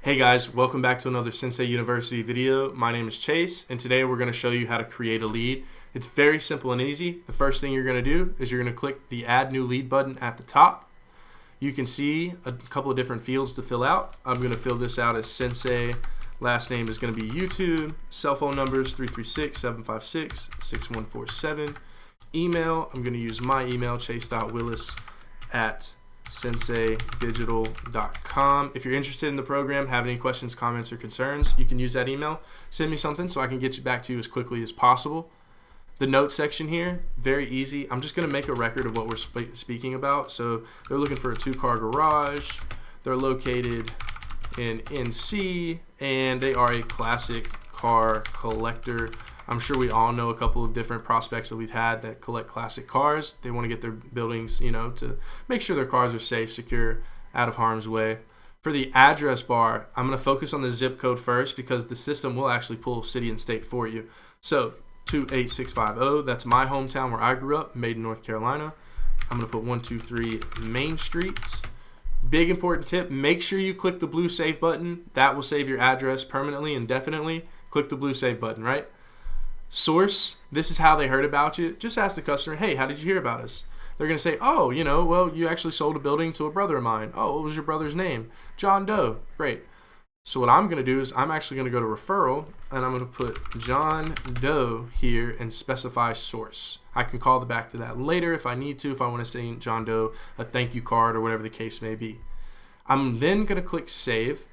Hey guys, welcome back to another Sensei University video. My name is Chase, and today we're going to show you how to create a lead. It's very simple and easy. The first thing you're going to do is you're going to click the Add New Lead button at the top. You can see a couple of different fields to fill out. I'm going to fill this out as Sensei. Last name is going to be YouTube. Cell phone numbers 336-756-6147. Email, I'm going to use my email, chase.willis@senseidigital.com. If you're interested in the program, have any questions, comments, or concerns, you can use that email. Send me something so I can get you back to you as quickly as possible. The notes section here, very easy. I'm just going to make a record of what we're speaking about. So they're looking for a 2-car garage. They're located in NC, and they are a classic car collector. I'm sure we all know a couple of different prospects that we've had that collect classic cars. They want to get their buildings, to make sure their cars are safe, secure, out of harm's way. For the address bar, I'm going to focus on the zip code first because the system will actually pull city and state for you. So 28650, that's my hometown where I grew up, Maiden, North Carolina. I'm going to put 123 Main Street. Big important tip, make sure you click the blue save button. That will save your address permanently, indefinitely. Click the blue save button, right? Source, this is how they heard about you. Just ask the customer, hey, how did you hear about us? They're going to say, oh, well, you actually sold a building to a brother of mine. Oh, what was your brother's name? John Doe. Great. So what I'm going to do is I'm actually going to go to referral, and I'm going to put John Doe here and specify source. I can call back to that later if I need to, if I want to send John Doe a thank you card or whatever the case may be. I'm then going to click save.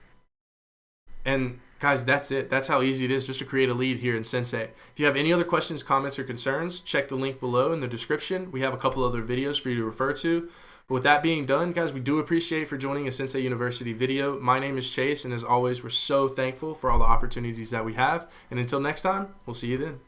And guys, that's it. That's how easy it is just to create a lead here in Sensei. If you have any other questions, comments, or concerns, check the link below in the description. We have a couple other videos for you to refer to. But with that being done, guys, we do appreciate for joining a Sensei University video. My name is Chase, and as always, we're so thankful for all the opportunities that we have. And until next time, we'll see you then.